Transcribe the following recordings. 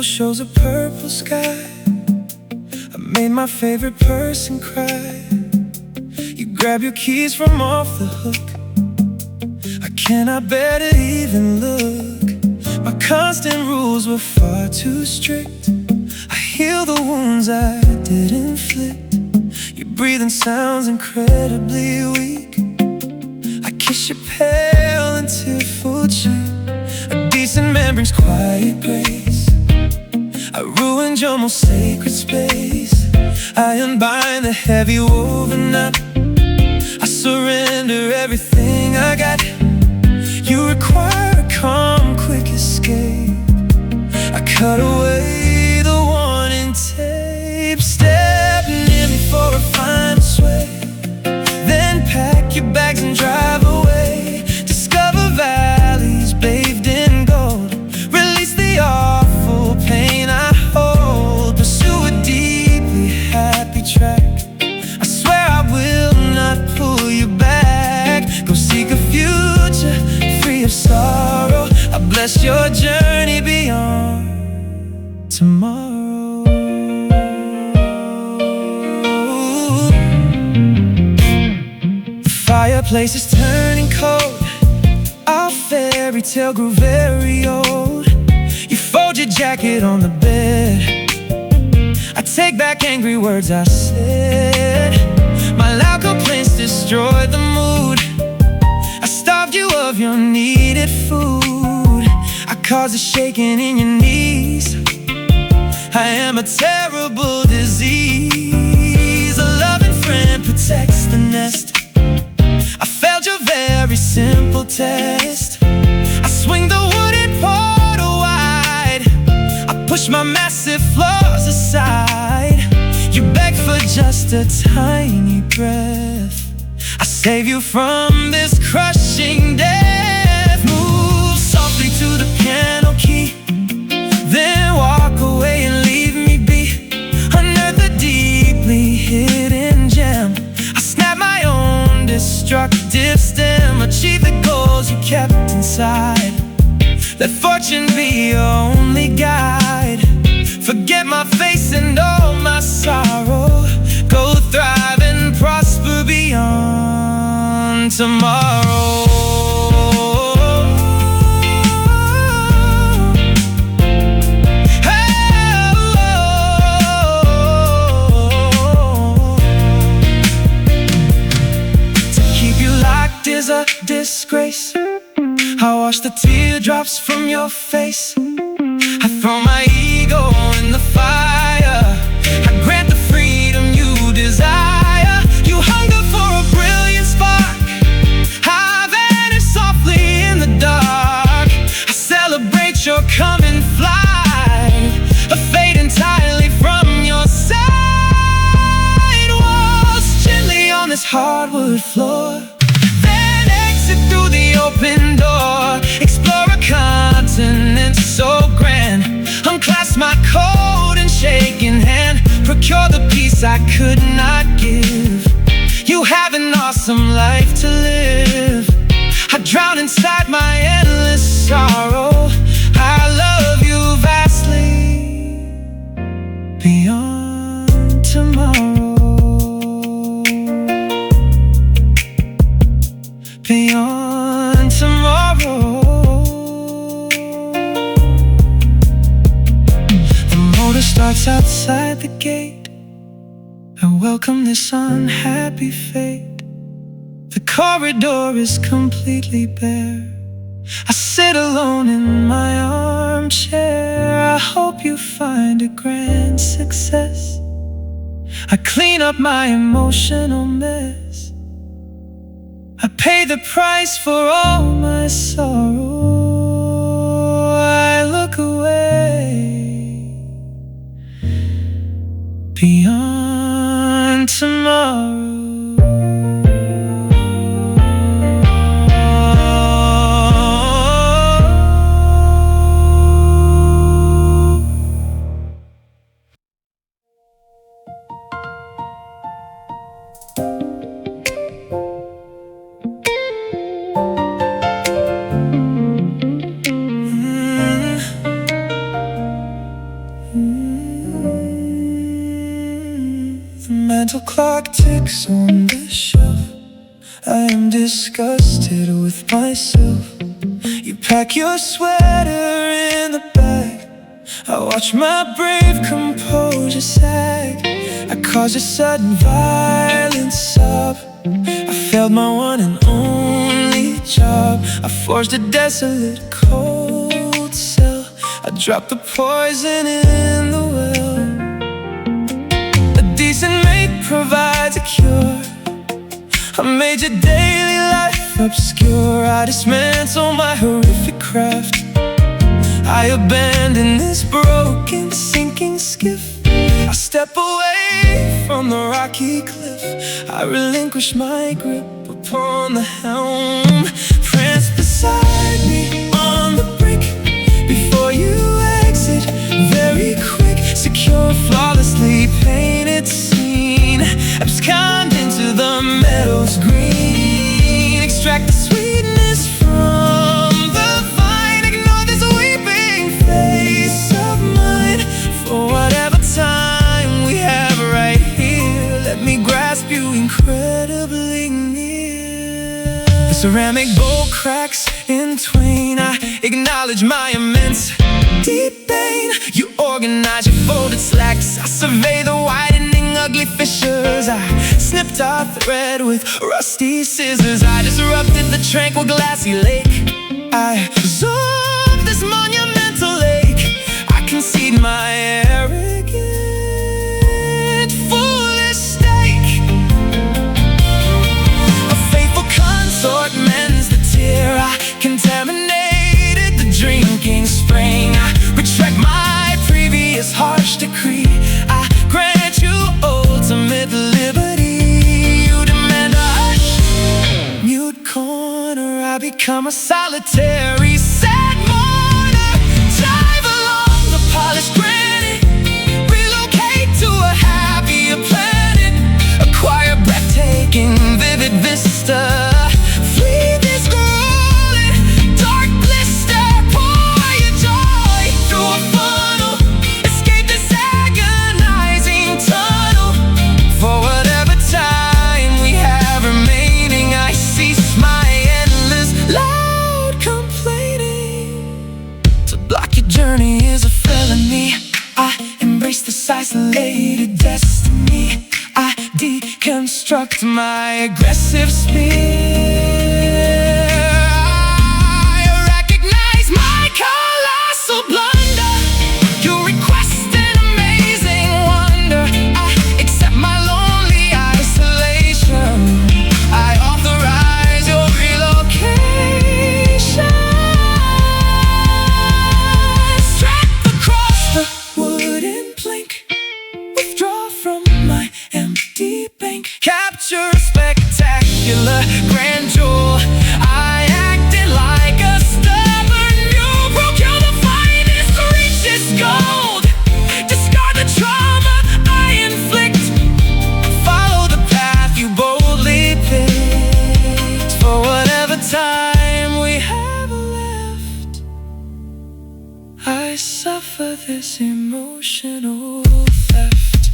shows a purple sky. I made my favorite person cry. You grab your keys from off the hook. I cannot bear to even look. My constant rules were far too strict. I heal the wounds I did inflict. Your breathing sounds incredibly weak. I kiss your pale and tearful cheek. A decent man brings quiet grace. I ruined your most sacred space. I unbind the heavy woven knot. I surrender everything I got. You require a calm, quick escape. I cut away the warning tape. Step near me for a final sway. Then pack your bags and drive away. Discover valleys bathed in gold. Release the awful pain I hold. Pursue a deeply happy track. I swear I will not pull you back. Go seek a future free of sorrow. I bless your journey beyond tomorrow. The fireplace is turning cold. Our fairy tale grew very old. You fold your jacket on the bed. I take back angry words I said. My loud complaints destroyed the mood. I starved you of your needed food. I caused a shaking in your knees. I am a terrible disease. A loving friend protects the nest. I failed your very simple test. I swing the wooden portal wide. I push my massive flaws aside. You beg for just a tiny breath. I save you from this crushing death. Move softly to the piano key. Then walk away and leave me be. Unearth a deeply hidden gem. I snap my own destructive stem. Achieve the goals you kept inside. Let fortune be your only guide. Forget my face and all my sorrow. Go thrive and prosper beyond tomorrow. To keep you locked is a disgrace. I wash the teardrops from your face. I throw my ego in the fire. I grant the freedom you desire. You hunger for a brilliant spark. I vanish softly in the dark. I celebrate your coming flight. A fate entirely from your side. Walls gently on this hardwood floor. Then exit through the open door. Explore a continent so grand. Unclasp my cold and shaking hand. Procure the peace I could not give. You have an awesome life to live. I drown inside my endless sorrow. I love you vastly beyond tomorrow. Beyond tomorrow. Starts outside the gate. I welcome this unhappy fate. The corridor is completely bare. I sit alone in my armchair. I hope you find a grand success. I clean up my emotional mess. I pay the price for all my sorrow. I look away beyond tomorrow. The mental clock ticks on the shelf. I am disgusted with myself. You pack your sweater in the bag. I watch my brave composure sag. I caused a sudden violent sob. I failed my one and only job. I forged a desolate cold cell. I dropped the poison in the well. A decent mate provides a cure. I made your daily life obscure. I dismantle my horrific craft. I abandon this broken, sinking skiff. I step away from the rocky cliff. I relinquish my grip upon the helm. Prance beside me on the brink before you exit. Very quick, secure, flawlessly painted scene. Abscond into the meadow's green. Extract the sweetness from the vine. Ignore this weeping face of mine. For whatever time we have right here, let me grasp you incredibly near. The ceramic bowl cracks in twain. I acknowledge my immense deep pain. You organize your folded slacks. I survey the widening ugly fissures. I snipped our thread with rusty scissors. I disrupted the tranquil glassy lake. I absorbed this monumental lake. I concede my arrogant, foolish stake. A faithful consort mends the tear. I contaminated the drinking spring. I retract my previous harsh decree. I grant you ultimate liberty. You demand a hush, mute corner. I become a solitary sad mourner. Dive along the polished granite. Relocate to a happier planet. Acquire breathtaking, vivid vista. Flee this grueling, dark blister. Pour your joy through a funnel. Escape this agonizing tunnel. For whatever time we have remaining, I cease my endless loud complaining. To block your journey is a felony. I embrace this isolated destiny. I deconstruct my aggressive spear. I recognize my colossal blunder. You request an amazing wonder. I accept my lonely isolation. I authorize your relocation. Strap across the wooden plank. Withdraw from my empty bank. Capture a spectacular grandeur. I acted like a stubborn mule. Procure the finest, reach this gold. Discard the trauma I inflict. Follow the path you boldly picked. For whatever time we have left, I suffer this emotional theft.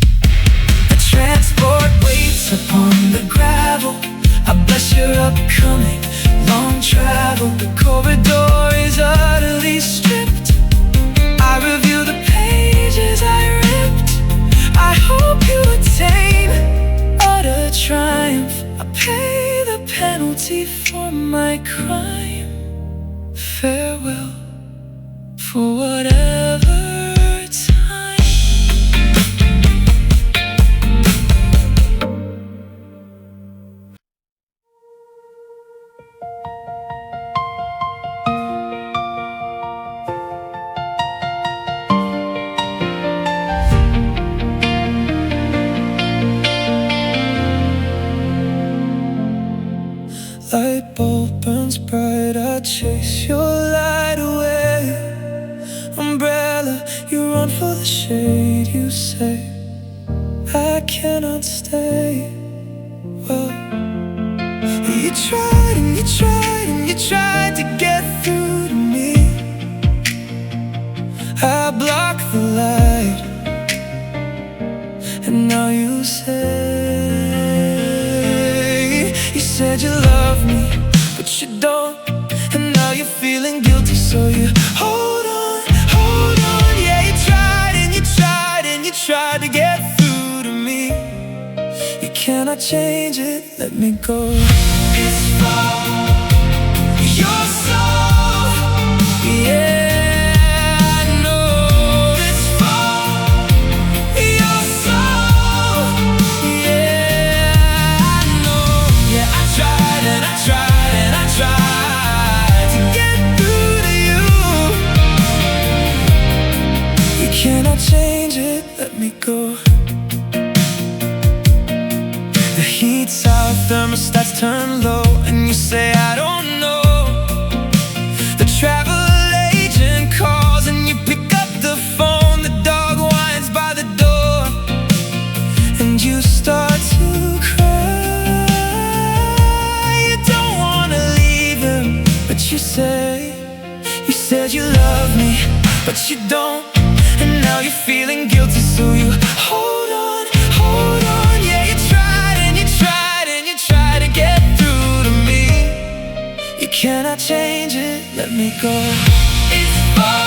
The transport waits upon the gravel. I bless your upcoming long travel. The corridor is utterly stripped. I review the pages I ripped. I hope you attain utter triumph. I pay the penalty for my crime. Farewell for whatever time. Light bulb burns bright, I chase your light away. Umbrella, you run for the shade, you say I cannot stay. Well, you tried and you tried and you tried to get through to me. I blocked the light, and now you say said you love me, but you don't. And now you're feeling guilty, so you hold on, hold on. Yeah, you tried and you tried and you tried to get through to me. You cannot change it, let me go. It's for your soul, yeah, I know. It's for your soul, yeah, I know. Yeah, I tried and I tried and I tried to get through to you. You cannot change it, let me go. The heat's out, thermostats turn low, and you say I don't know. The travel agent calls and you pick up the phone. The dog whines by the door and you start to cry. You don't wanna leave him, but you said you love me, but you don't. And now you're feeling guilty, so you hold on, hold on. Yeah, you tried and you tried and you tried to get through to me. You cannot change it, let me go. It's for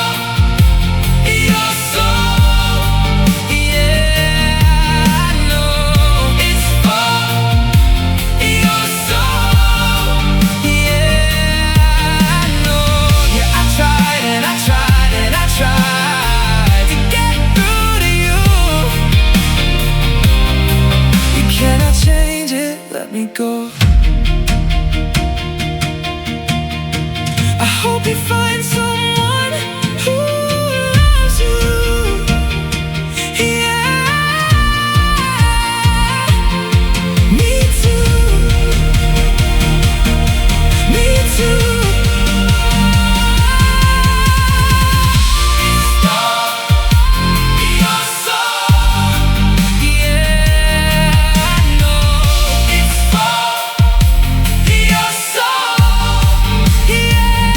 your soul, yeah, I know. It's for your soul, yeah, I know. Yeah, I tried and I tried and I tried to get through to you. You cannot change it, let me go. I hope you find someone who loves you, yeah. Me too, me too. It's your soul, yeah, I know. It's for your soul, yeah.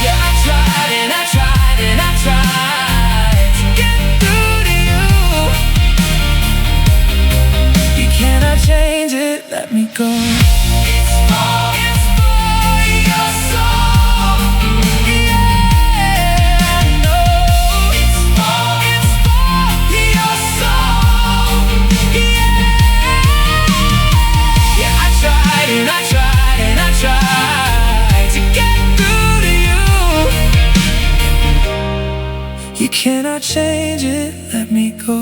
Yeah, I tried and I tried and I tried to get through to you. You cannot change it, let me go. It's for your soul, yeah, I know. It's for your soul, yeah. Yeah, I tried and I tried and I tried to get through to you. You cannot change it, let me go.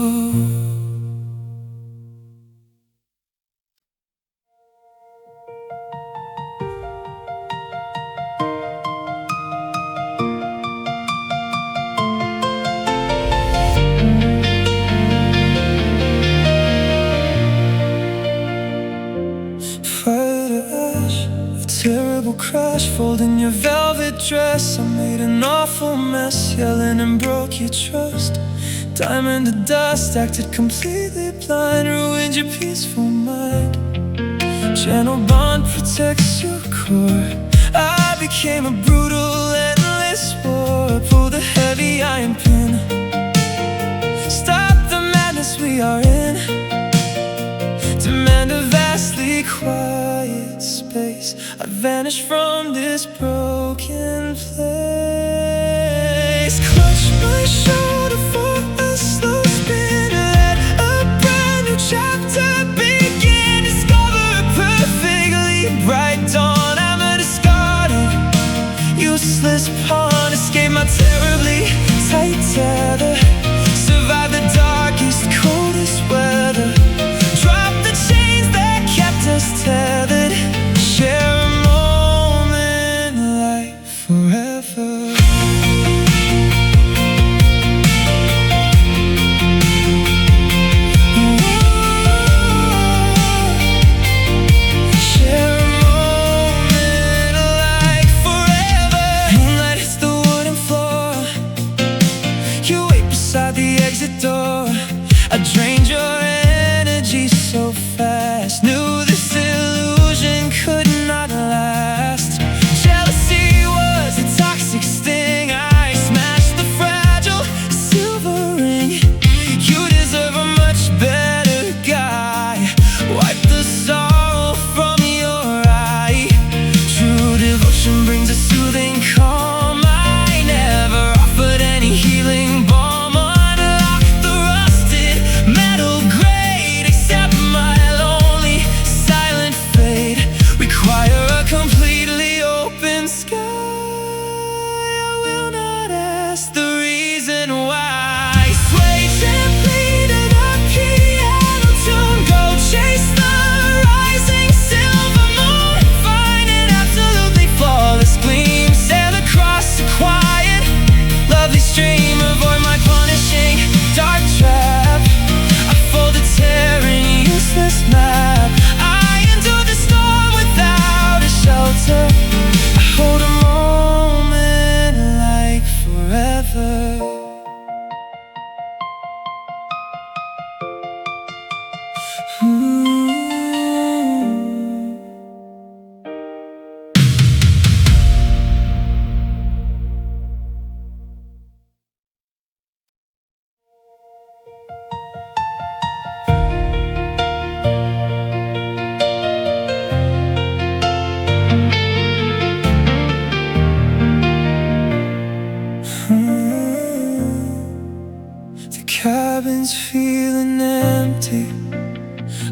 Fire to ash, a terrible crash, folding your velvet dress. I made an awful mess, yelling and broke your trust. Diamond to dust, acted completely blind, ruined your peaceful mind. Gentle bond protects your core. I became a brutal, endless war. Pull the heavy iron pin, stop the madness we are in. Demand a vastly quiet space. I vanish from this broken place. Clutch my shoulder for a slow spin. Let a brand new chapter begin. Discover a perfectly bright dawn. I'm a discarded, useless pawn. Escape my terribly tight tether. Survive the darkest, coldest weather. Drop the chains that kept us tethered. Share a moment like forever. Share a moment like forever. Moonlight hits the wooden floor. You wait beside the exit door. I drained your energy so fast. Knew this illusion could not last. Jealousy was a toxic sting. I smashed the fragile silver ring. You deserve a much better guy. Wipe the sorrow cabin's feeling empty.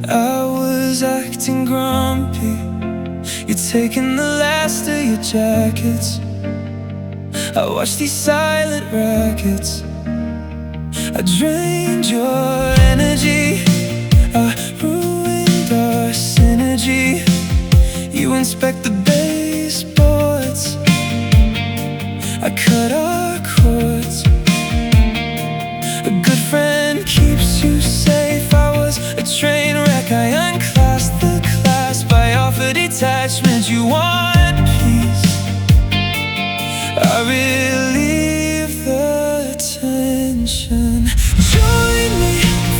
I was acting grumpy. You're taking the last of your jackets. I watched these silent rackets. I drained your energy. I ruined our synergy. You inspect the baseboards. I cut our cords. A good friend keeps you safe. I was a train wreck. I unclasped the clasp. I offered detachment. You want peace. I relieve the tension. Join me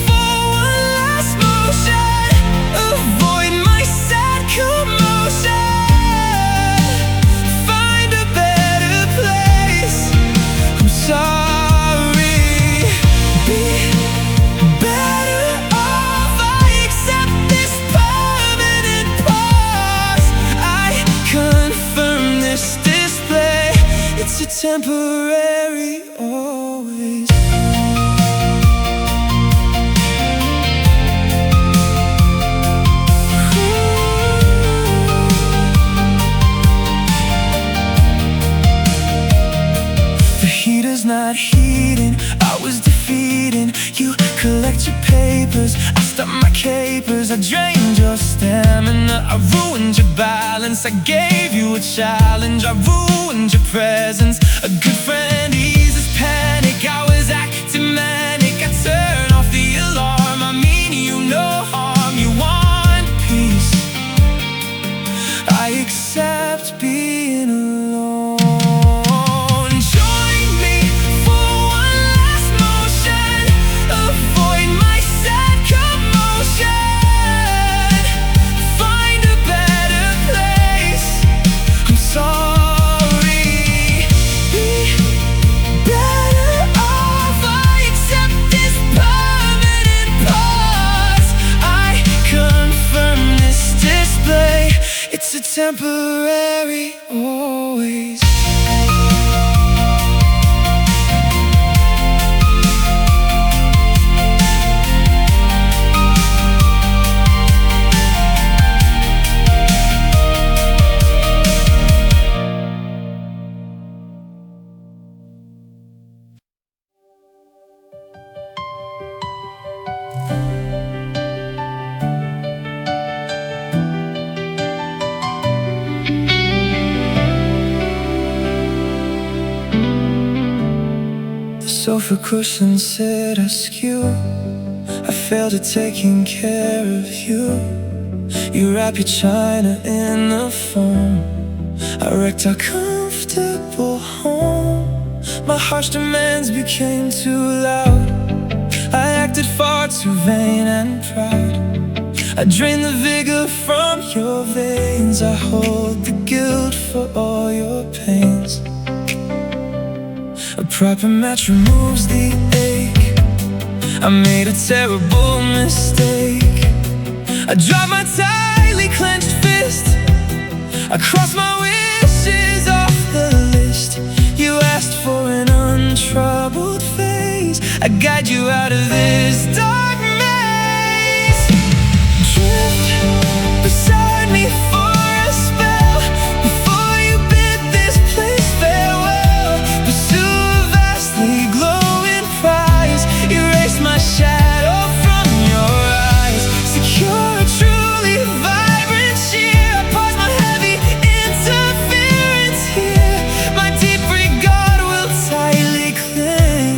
for one last motion. Avoid my sad commotion. Find a better place. I'm sorry. Be better off. I accept this permanent pause. I confirm this display. It's a temporary always. The heater's not heating. I was defeating. You collect your papers. I stop my capers. I drained your stamina. I ruined your balance. I gave you a challenge. I ruined your presence. A good friend eases panic. I was acting manic. I turn off the alarm. I mean you no harm. You want peace. I accept being alone. Join me for one last motion. Avoid my sad commotion. Find a better place. I'm sorry. Be better off. I accept this permanent pause. I confirm this display. It's a temporary always. Sofa cushions sit askew. I failed at taking care of you. You wrap your china in the foam. I wrecked our comfortable home. My harsh demands became too loud. I acted far too vain and proud. I drained the vigor from your veins. I hold the guilt for all your pains. A proper match removes the ache. I made a terrible mistake. I dropped my tightly clenched fist. I crossed my wishes off the list. You asked for an untroubled face. I guide you out of this dark maze. Drift beside me for a spell before you bid this place farewell. Pursue a vastly glowing prize. Erase my shadow from your eyes. Secure a truly vibrant cheer. I pause my heavy interference here. My deep regard will tightly cling.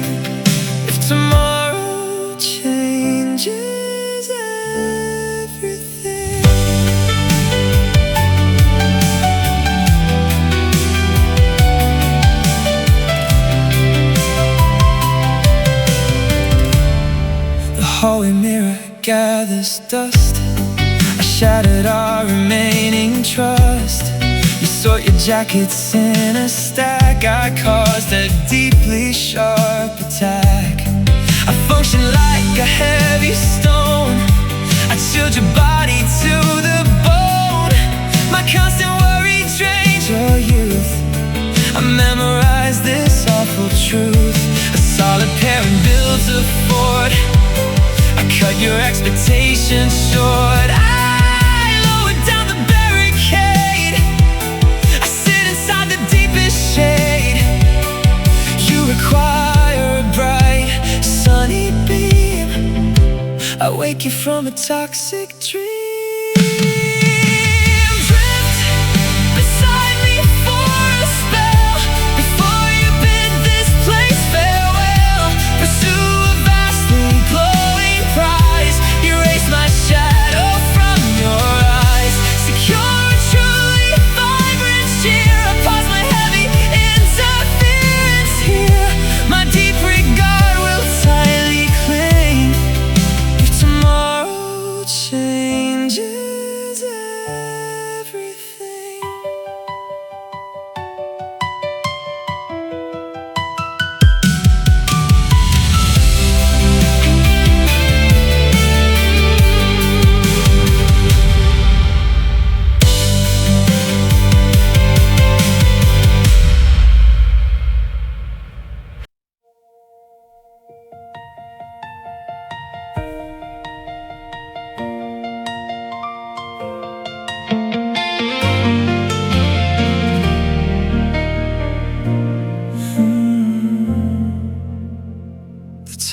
If tomorrow changes everything. The hallway mirror gathers dust. I shattered our remaining trust. You sort your jackets in a stack. I caused a deeply sharp attack. I function like a heavy stone. I chilled your body to the bone. My constant worry drained your youth. I memorized this awful truth. A solid pair of builds a fort. I cut your expectations short. I lower down the barricade. I sit inside the deepest shade. You require a bright, sunny beam. I wake you from a toxic dream.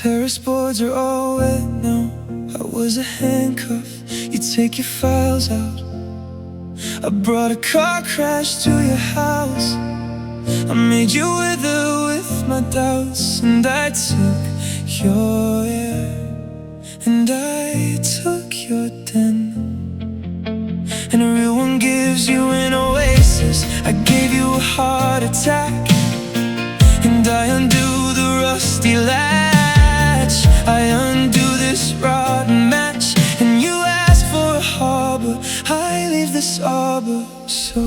Terrace boards are all wet now. I was a handcuff, you take your files out. I brought a car crash to your house. I made you wither with my doubts. And I took your air, and I took your den. And a real one gives you an oasis. I gave you a heart attack, and I undo the rusty latch. I undo this rotten match, and you ask for a harbor. I leave this arbor. So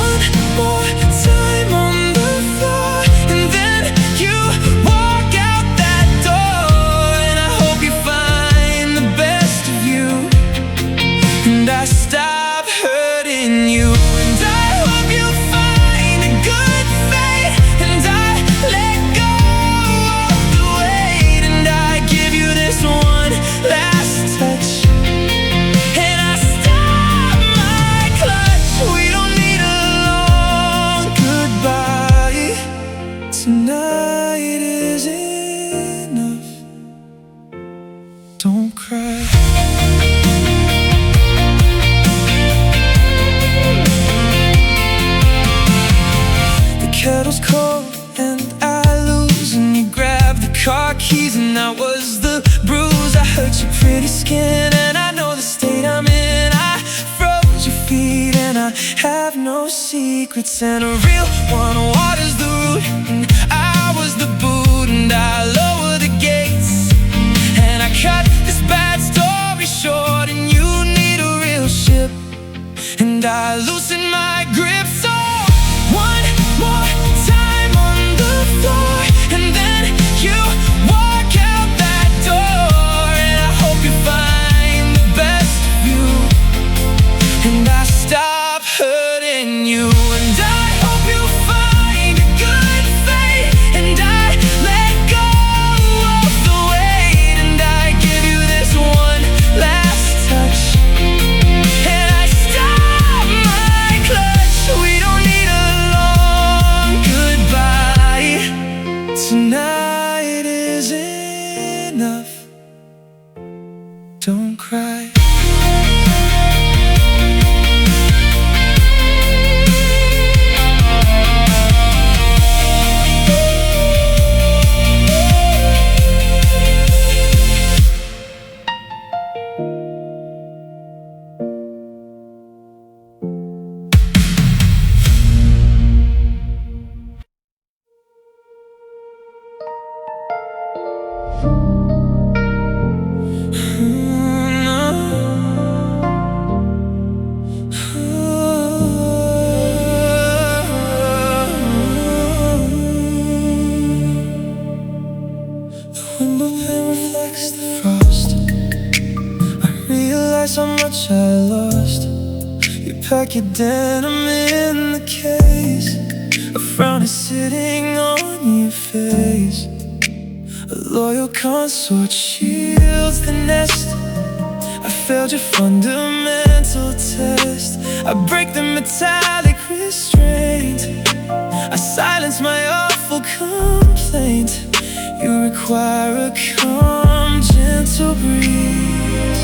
one more time on the floor, and then you walk out that door. And I hope you find the best of you, and I stop hurting you. And I hope you find a good fate, and I let go of the weight. And I give you this one last touch, and I stop my clutch. We don't need a long goodbye. Tonight is enough. Don't cry. Kettle's cold and I lose, and you grab the car keys, and that was the bruise. I hurt your pretty skin, and I know the state I'm in. I froze your feet, and I have no secrets. And a real one waters the root, and I was the boot. And I lower the gates, and I cut this bad story short. And you need a real ship, and I loosen my grip. So one more time on the floor, and then you walk out that door. And I hope you find the best of you, and I stop hurting you. And I hope you find a good fate, and I let go of the weight. And I give you this one last touch, and I stop my clutch. We don't need a long goodbye. Tonight is enough. Don't cry. Window pane reflects the frost. I realize how much I lost. You pack your denim in the case. A frown is sitting on your face. A loyal consort shields the nest. I failed your fundamental test. I break the metallic restraint. I silence my awful complaint. You require a calm, gentle breeze.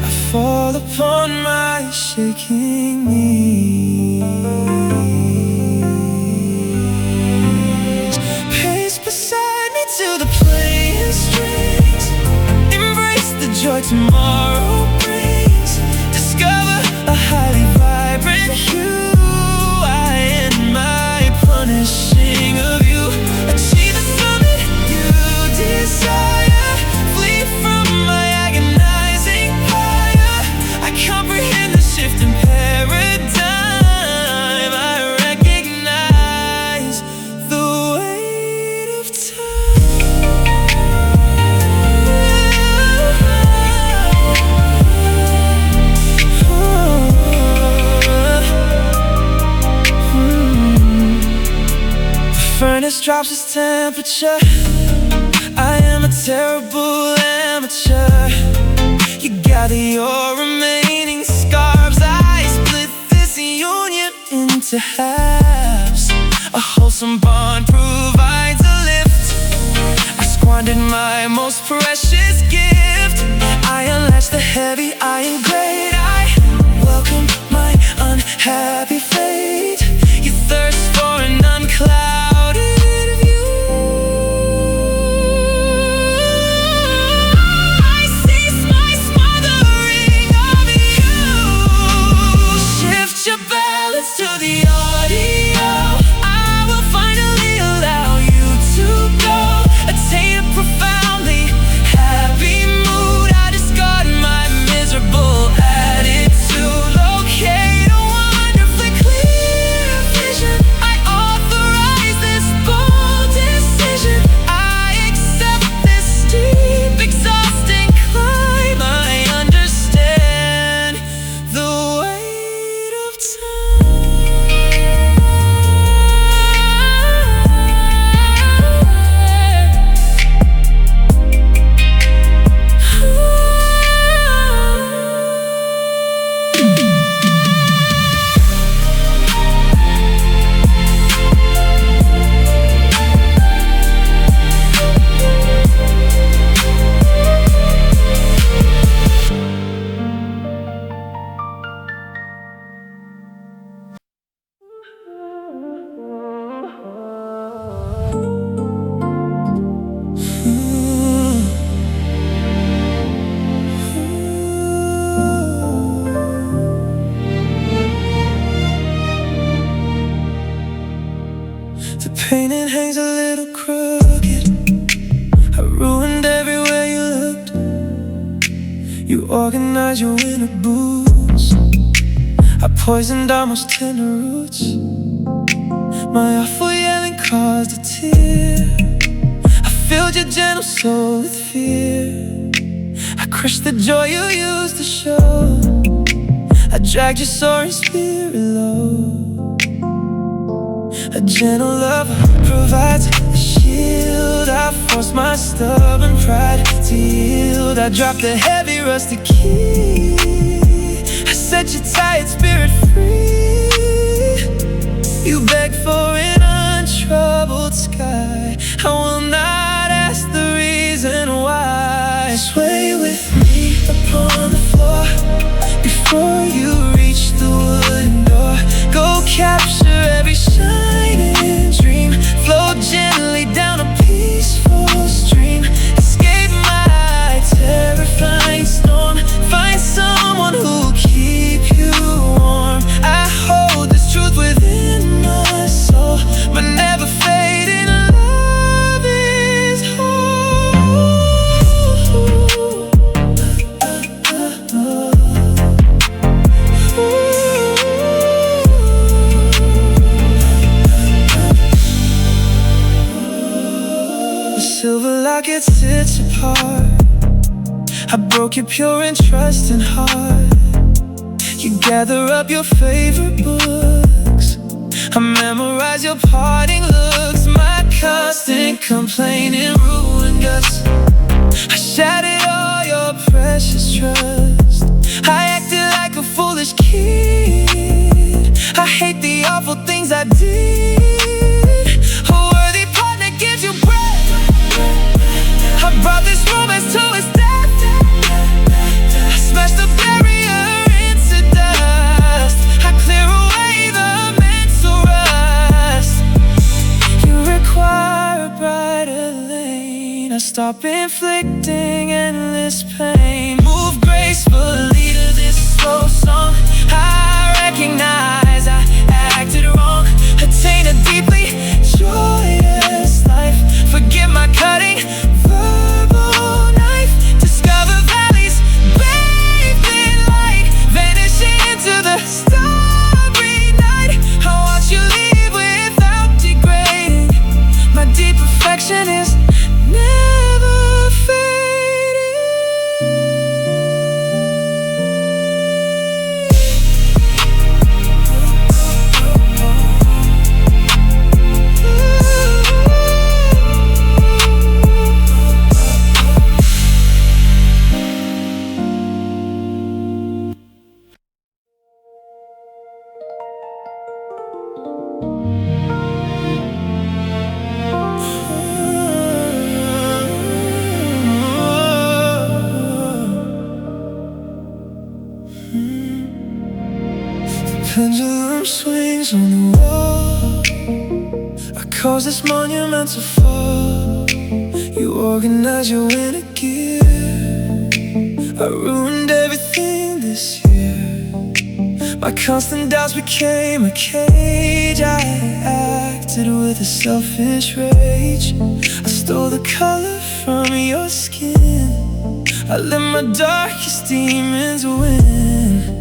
I fall upon my shaking knees. Pace beside me to the playing strings. Embrace the joy tomorrow brings. Discover a highly vibrant hue. I end my punishing of you. Achieve the summit you desire. Flee from my agonizing fire. I comprehend the shift in paradigm. I recognize the weight of furnace drops its temperature. I am a terrible amateur. You gather your remaining scarves. I split this union into halves. A wholesome bond provides a lift. I squandered my most precious gift. I unlatched the heavy iron grate. I welcome my unhappy fate. You thirst for an unclouded view. I cease my smothering of you. Shift your balance to the audio. I will finally allow you to go. Attain a profoundly happy mood. I discard my miserable attitude. Locate a wonderfully clear vision. I authorize this bold decision. I accept this deep, exhausting climb. I understand the weight of the painting hangs a little crooked. I ruined everywhere you looked. You organized your winter boots. I poisoned our most tender roots. My awful yelling caused a tear. I filled your gentle soul with fear. I crushed the joy you used to show. I dragged your soaring spirit low. A gentle lover provides a shield. I forced my stubborn pride to yield. I dropped the heavy rusted key. I set your tired spirit free. You beg for an untroubled sky. I will not ask the reason why. Sway with me upon the floor before you reach the wooden door. Go capture every shining dream. Flow gently down a peaceful stream. Escape my terrifying storm. Find someone who'll keep you warm. I hold this truth within my soul. My never fading love is whole. Silver locket sits apart. I broke your pure and trusting heart. You gather up your favorite books. I memorize your parting looks. My constant complaining ruined us. I shattered all your precious trust. I acted like a foolish kid. I hate the awful things I did. A worthy partner gives you breath. I brought this romance to its death. I smashed the barrier into dust. I clear away the mental rust. You require a brighter lane. I stop inflicting endless pain. Move gracefully to this slow song. I recognize I acted wrong. Attain a deeply joyous life. Forgive my cutting verbal knife. Discover valleys bathed in light, vanishing into the starry night. I watch you leave without degrading. My deep affection is never fading. Pendulum swings on the wall. I cause this monumental fall. You organize your inner gear. I ruined everything this year. My constant doubts became a cage. I acted with a selfish rage. I stole the color from your skin. I let my darkest demons win.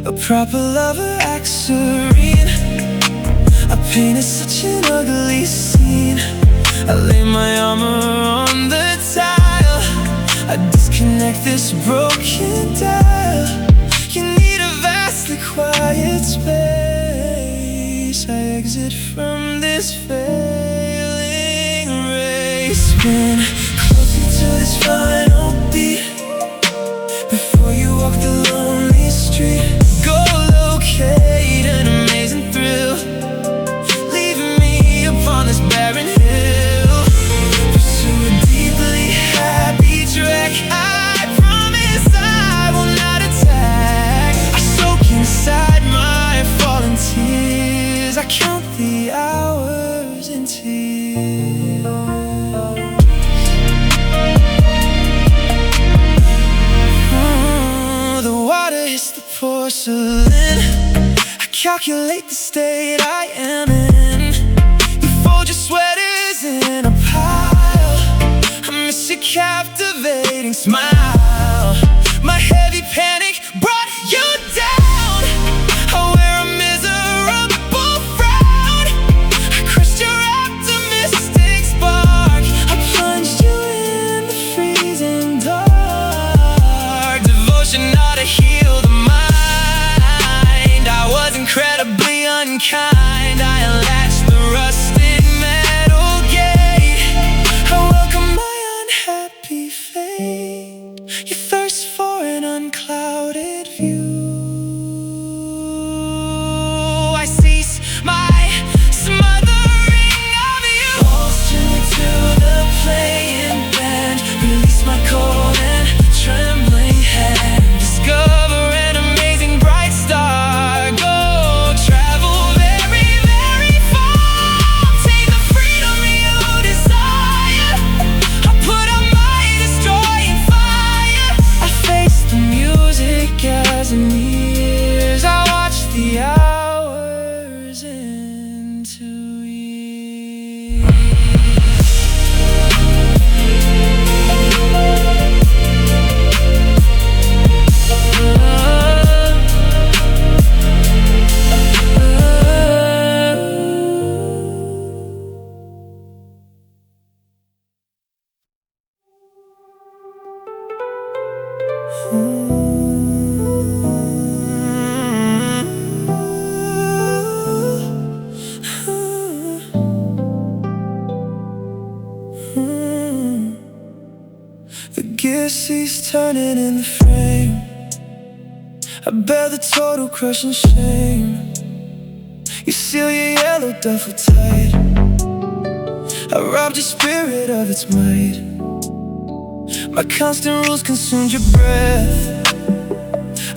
A proper lover acts serene. I painted such an ugly scene. I lay my armor on the tile. I disconnect this broken dial. You need a vastly quiet space. I exit from this failing race. Spin closer to this final beat before you walk the lonely street. Go locate an amazing thrill, leaving me upon this barren hill. Pursue a deeply happy track. I promise I will not attack. I soak inside my fallen tears. I count the hours in tears. The water hits the porcelain. I calculate the state I am in. You fold your sweaters in a pile. I miss your captivating smile. My heavy panic brought you down. I wear a miserable frown. I crushed your optimistic spark. I plunged you in the freezing dark. Devotion not to heal the mind. I was incredibly unkind. I unlatched the rusted metal gate. I welcome my unhappy fate. gears cease turning in the frame. I bear the total crushing shame. You seal your yellow duffel tight. I robbed your spirit of its might. My constant rules consumed your breath.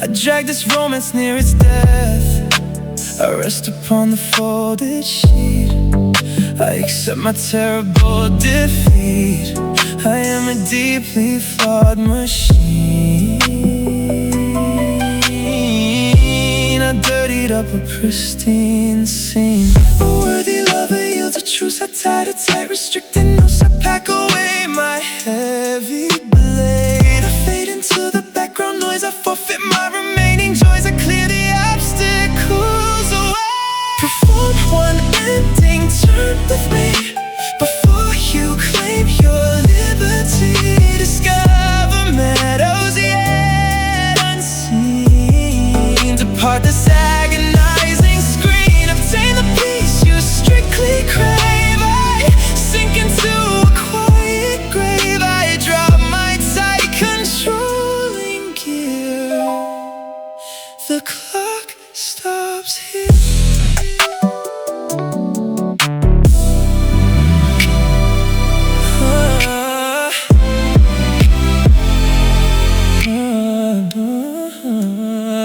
I drag this romance near its death. I rest upon the folded sheet. I accept my terrible defeat. I am a deeply flawed machine. I dirtied up a pristine scene. A worthy lover yields a truce. I tied it tight, restricting noose. I pack away my heavy blade. I fade into the background noise. I forfeit my remaining joys. I clear the obstacles away. Perform one ending turn with me before you claim your liberty. Discover meadows yet unseen. Depart this agonizing screen. Obtain the peace you strictly crave. I sink into a quiet grave. I drop my tight controlling gear. The clock stops here.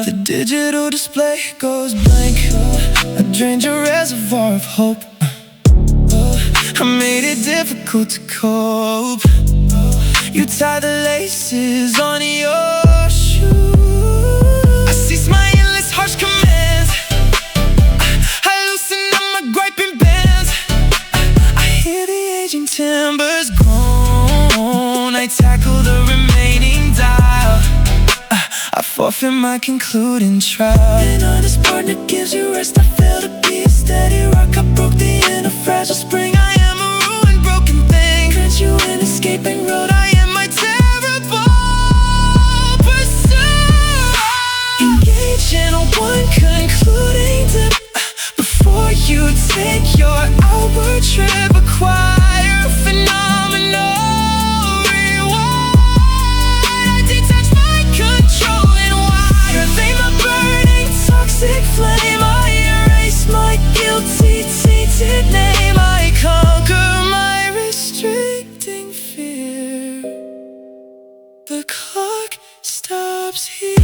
The digital display goes blank. I drained your reservoir of hope. I made it difficult to cope. You tie the laces on your shoes. I cease my endless harsh commands. I loosen up my griping bands. I hear the aging timbers groan. I tackle the remaining dial. I forfeit my concluding trial. An honest partner gives you rest. I fail to be a steady rock. I broke the end of fragile spring. I am a ruined, broken thing. Drench you in escaping road. I am my terrible pursuit. Engage in a one concluding dip before you take your outward trip. Acquire phenomenal reward. I detach my control and wire. They my burning toxic flame. I erase my guilty tainted name. I conquer my restricting fear. The clock stops here.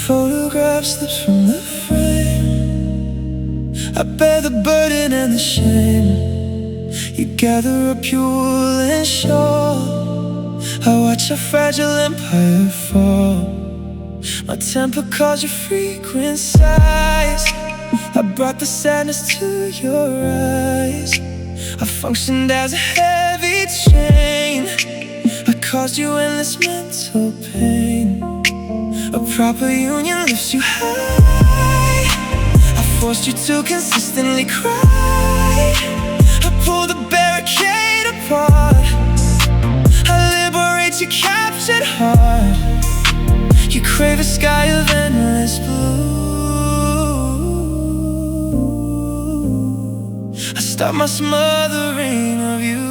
Photograph slips from the frame. I bear the burden and the shame. You gather up your wool and shawl. I watch a fragile empire fall. My temper calls your frequent sighs. I brought the sadness to your eyes. I functioned as a heavy chain. I caused you endless mental pain. A proper union lifts you high. I forced you to consistently cry. I pull the barricade apart. I liberate your captured heart. You crave a sky of endless blue. I stop my smothering of you.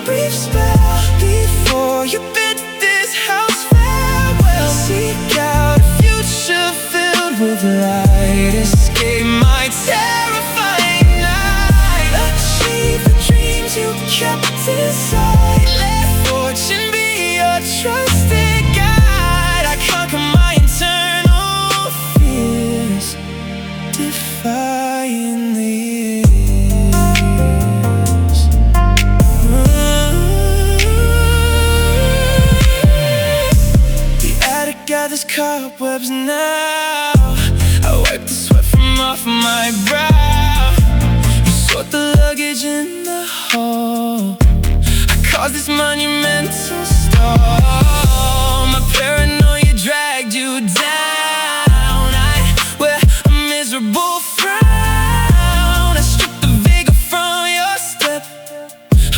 Brief spell before you bid this house farewell. Seek out a future filled with light. Escape my terrifying night. Achieve the dreams you kept inside. Let fortune be your trusted guide. I conquer my internal fears, defying the gathers cobwebs now. I wipe the sweat from off my brow. You caused this monumental storm. My paranoia dragged you down. I wear a miserable frown. I stripped the vigor from your step.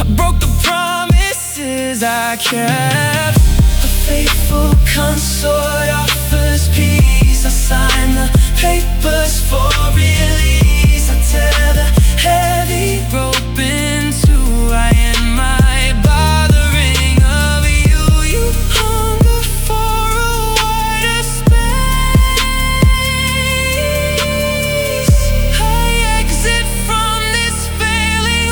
I broke the promises I kept. A faithful consort offers peace. I sign the papers for release. I tear the heavy rope into I end my bothering of you. You hunger for a wider space. I exit from this failing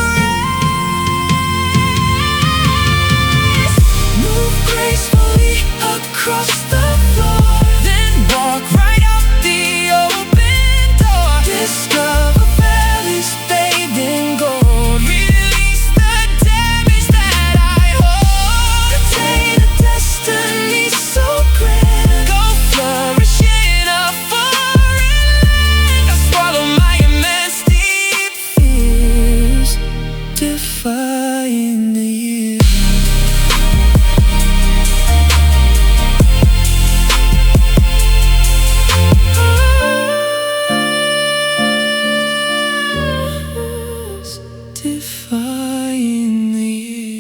race. Move gracefully across the floor, then walk right out the open door. Discover valleys bathed in gold. Release the damage that I hold. Attain a destiny so grand. Go flourish in a foreign land. I swallow my immense deep fears, defying the years. Defying the years.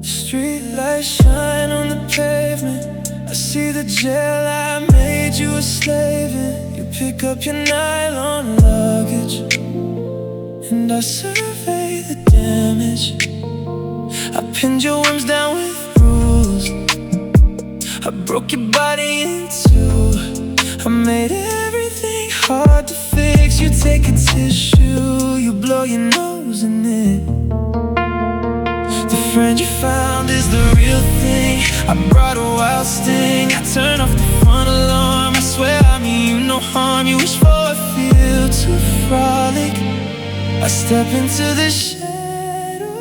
Street lights shine on the pavement. I see the jail I made you a slave in. You pick up your nylon luggage, and I survey the damage. I pinned your worms down with rules. I broke your body in two. I made everything hard to fix. You take a tissue, you blow your nose in it. The friend you found is the real thing. I brought a wild sting. I turn off the front alarm. I swear I mean you no harm. You wish for a field to frolic. I step into the shadow.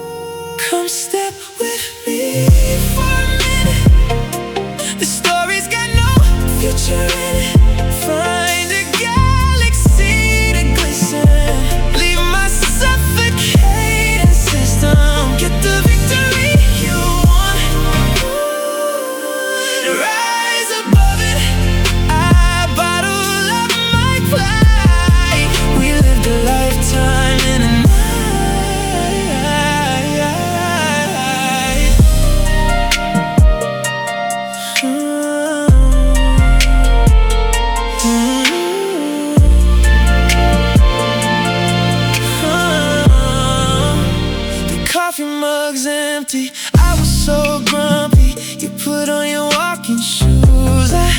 Come step with me for a minute. The story's got no future in it. Find a galaxy to glisten. Leave my suffocating system. Get the victory you want. Rise above it. I bottle up my pride. We lived a lifetime in a night. The coffee mug's empty. I was so grumpy. You put on your walking shoes. I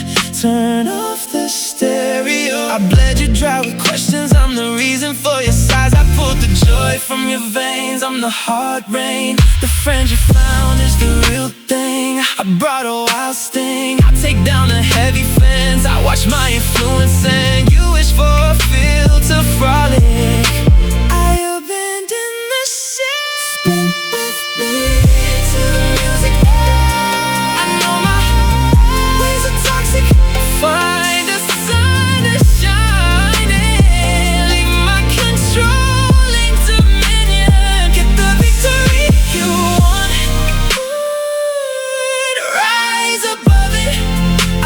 turn off the stereo. I bled you dry with questions. I'm the reason for your sighs. I pulled the joy from your veins. I'm the hard rain. The friend you found is the real thing. I brought a wild sting. I take down a heavy fence. I watch my influence and you wish for a field to frolic. I abandon the ship. Spin with me to the music. I know my ways are toxic. Find a sun to shine in. Leave my controlling dominion. Get the victory you want. Rise above it. I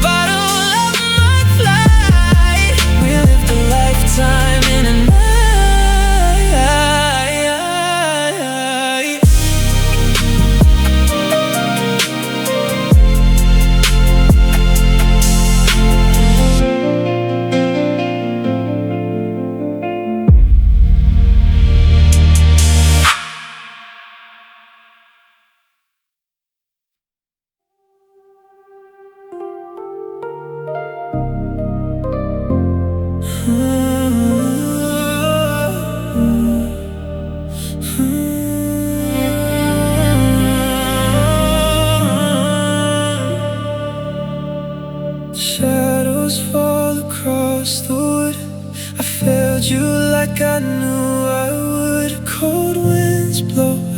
bottle up my flight. We lived a lifetime in a night.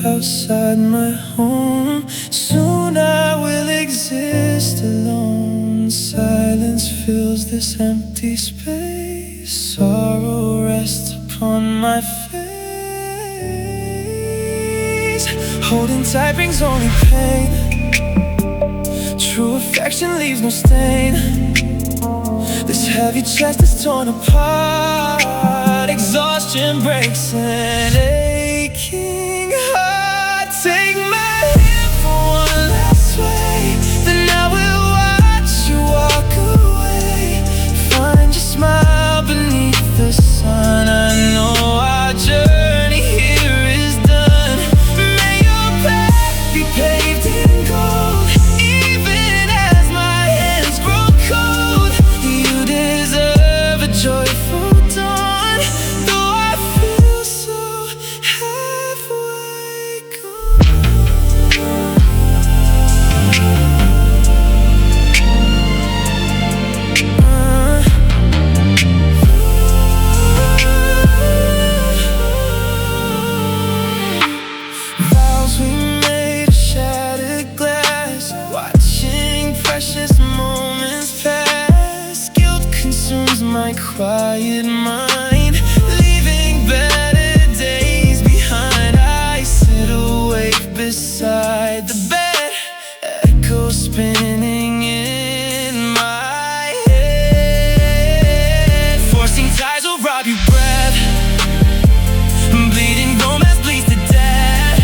outside my home. Soon I will exist alone. Silence fills this empty space. Sorrow rests upon my face. Holding tight brings only pain. True affection leaves no stain. This heavy chest is torn apart. Exhaustion breaks an aching heart. Take my hand for one last sway, then I will watch you walk away. Find your smile beneath the sun. I know our journey here is done. May your path be paved in gold. Even as my hands grow cold, you deserve a joyful dawn. Though I feel so halfway gone. Vows we made of shattered glass, watching precious moments pass. Guilt consumes my quiet mind, leaving better days behind. I sit awake beside the bed, echoes spinning in my head. Forcing ties will rob you breath. Bleeding romance bleeds to death.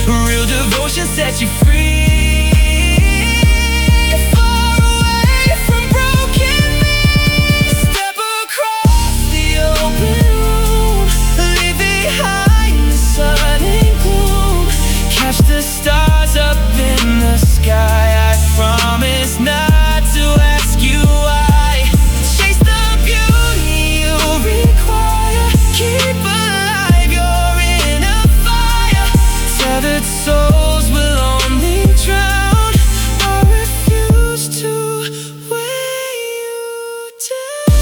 Real devotion sets you free. Far away from broken me. Step across the open room. Leave behind the sun and gloom. Catch the stars up in the sky. I promise not to ask you why. Chase the beauty you require. Keep alive your inner fire. Tethered souls will only drown. I refuse to weigh you down.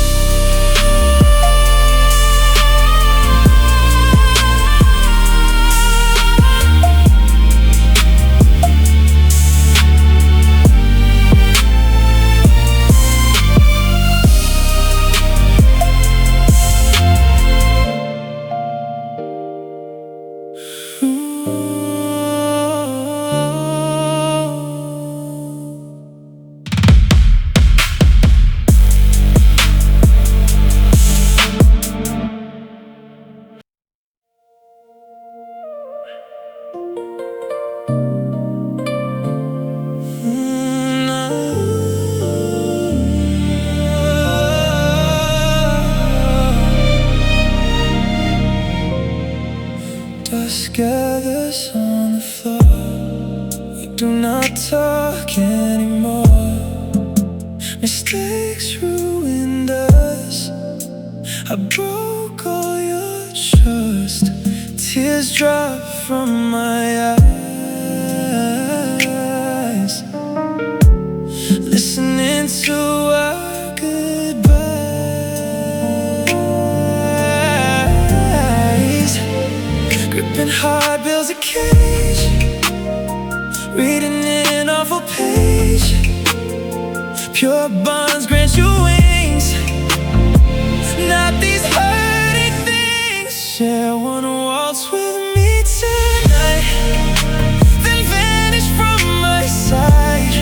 Dust gathers on the floor. We do not talk anymore. Mistakes ruined us. I broke all your trust. Tears drop from my eyes, listening to our goodbyes. Gripping heart builds a cage, reading an awful page. Pure bonds grant you wings, not these hurting things. Share one waltz with me tonight, then vanish from my sight.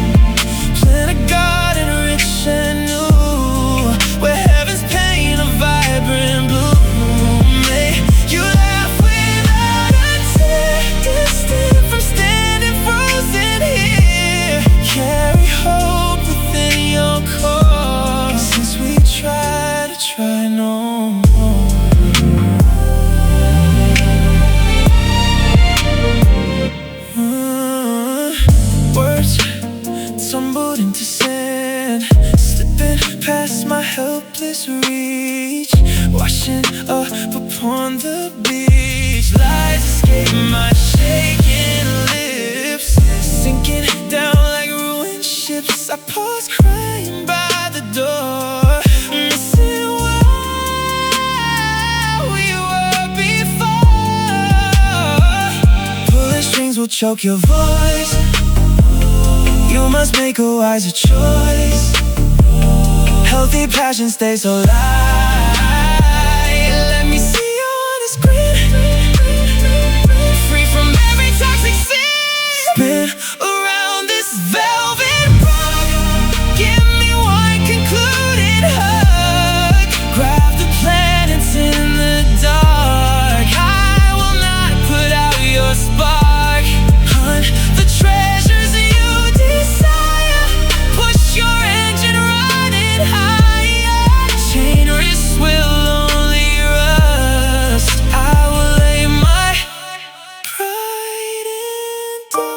Plant a garden rich and new, where heaven's paint a vibrant bloom. May you laugh without a tear, distant from standing frozen here. Carry hope within your core, since we try to try no more. Words tumbled into sand, slipping past my helpless reach. Washing up upon the beach, lies escape my shaking lips, sinking down like ruined ships. I pause crying by the door, missing where we were before. choke your voice. You must make a wiser choice. Healthy passion stays so light. Let me see you on the screen, free from every toxic sin. Spin around this velvet rug. Give me one concluded hug. Grab the planets in the dark. I will not put out your spark. Hunt the treasures you desire. Push your engine running higher. Chain wrists will only rust. I will lay my pride in dust.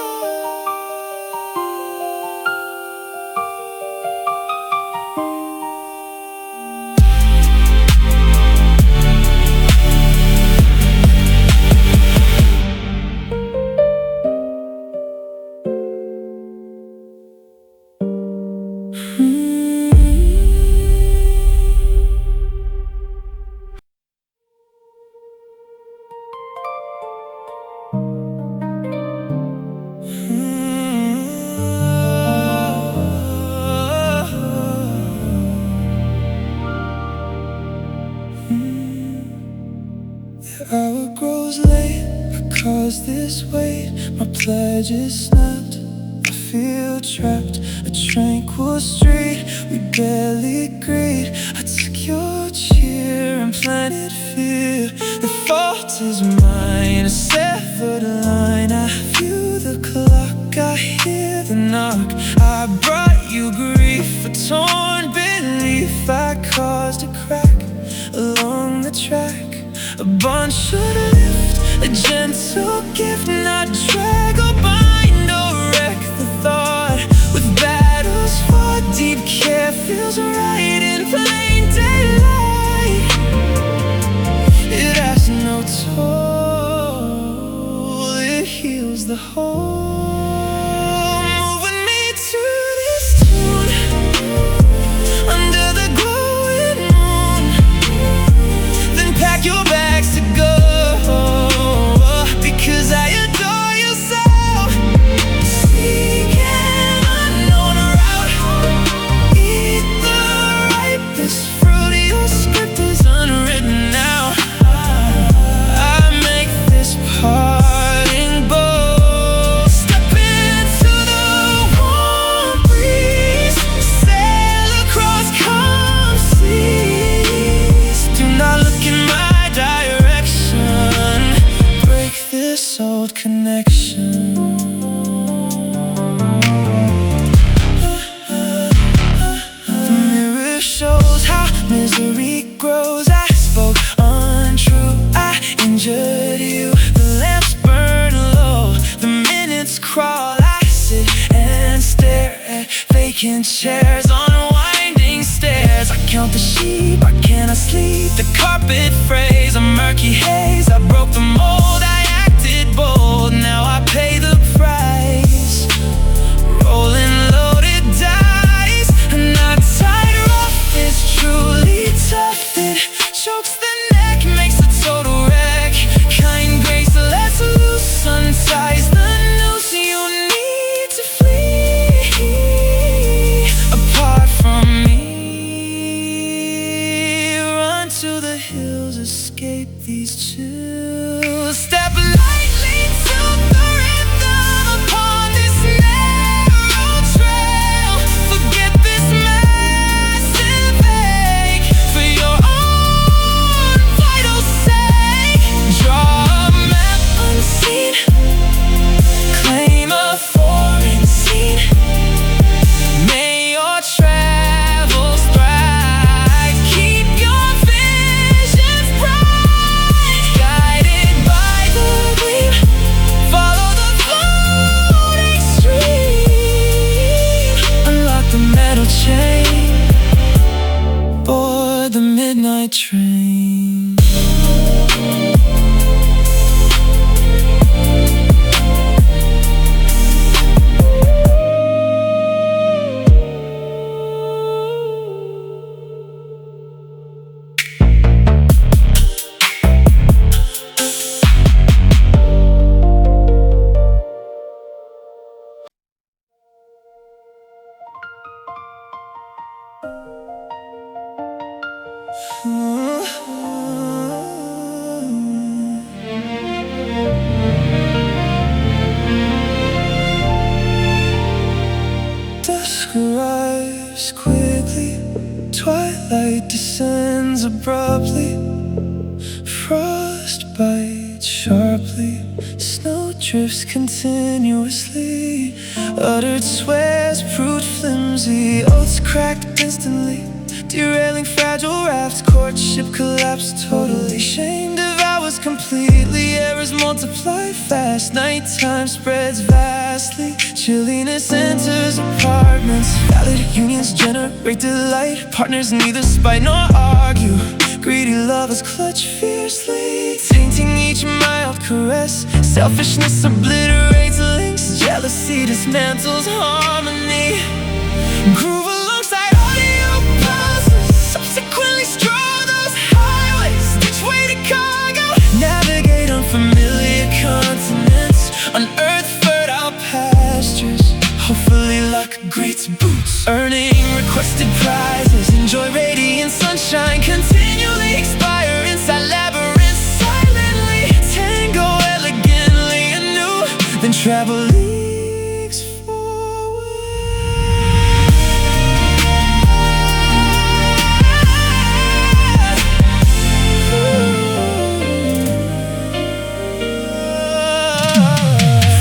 The hour grows late because this weight, my pledge is snapped. I feel trapped, a tranquil street we barely agreed. I took your cheer and planted fear. The fault is mine, a severed line. I view the clock, I hear the knock. I brought you grief, a torn belief. I caused a crack along the track. A bond should lift, a gentle gift, not drag or bind or wreck the thought. With battles fought, deep care feels right in plain daylight. It has no toll, it heals the whole. Move with me to this tune, under the glowing moon. Then pack your bags to go, because I adore you so. Seek an unknown route, eat the ripest fruit. Your script is unwritten now. I make this parting bold. Step into the warm breeze, sail across calm seas. Do not look in my direction, break this old connection. The mirror shows how misery grows. I spoke untrue, I injured you. The lamps burn low, the minutes crawl. I sit and stare at vacant chairs on winding stairs. I count the sheep, I cannot sleep. The carpet frays, a murky haze. I broke the mold, I acted bold. Now I pay the price. Rolling loaded dice, not tied rough is truly tough. It chokes the neck, makes a total wreck. Kind grace lets loose, unties the noose. You need to flee apart from me. Run to the hills, escape these chills. Step lightly to the rhythm upon this narrow trail. Forget this massive ache for your own vital sake. Draw a map unseen, claim a foreign scene. May your travels thrive. Keep your visions bright, guided by the gleam. Follow the floating stream. Unlock the metal chain, board the midnight train. Dusk arrives quickly, twilight descends abruptly, frost bites sharply, snow drifts continuously, uttered swears proved flimsy, oaths cracked instantly, derailing fragile rafts, courtship collapsed totally, shame devours completely, errors multiply fast, nighttime spreads vastly, chilliness enters apartments, valid unions generate delight, partners neither spite nor argue, greedy lovers clutch fiercely, tainting each mild caress, selfishness obliterates links, jealousy dismantles harmony, groove alongside audio puzzles, subsequently stroll those highways, ditch-weighted cargo, navigate unfamiliar continents, unearth fertile pastures, hopefully luck greets boots, earning requested prizes, enjoy radiant sunshine, continually expire inside labyrinths, silently tango elegantly anew, then travel leagues forward.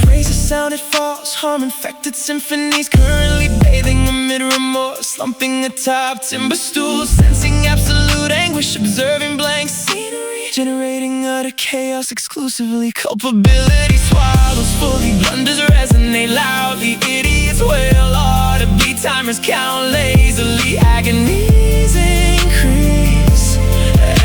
Phrases sounded false, harm-infected symphonies, currently bathing amid remorse, slumping atop timber stools, sensing absolute anguish, observing blank scenery, generating utter chaos exclusively, culpability swallows fully, blunders resonate loudly, idiots wail audibly, timers count lazily, agonies increase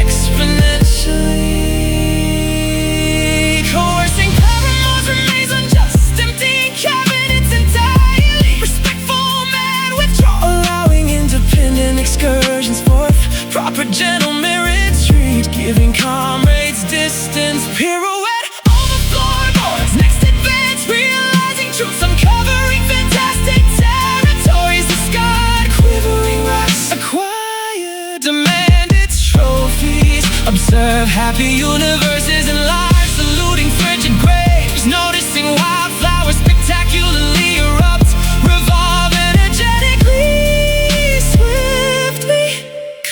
exponentially, coercing paramours remains unjust, emptying cabinets entirely, respectful man withdraw, allowing independent excursions forth, proper gentleman retreat, giving comrades distance, pirouette over floorboards, next advance, realizing truths, uncovering fantastic territories, discard quivering rocks, acquire demanded trophies, observe happy universes and lives, saluting frigid graves, noticing wildflowers spectacularly erupt, revolve energetically, swiftly,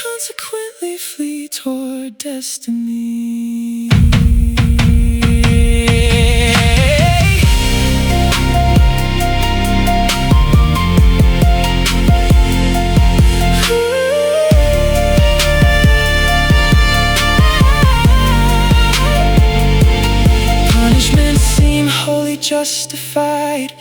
consequently flee toward destiny. Punishments seem wholly justified,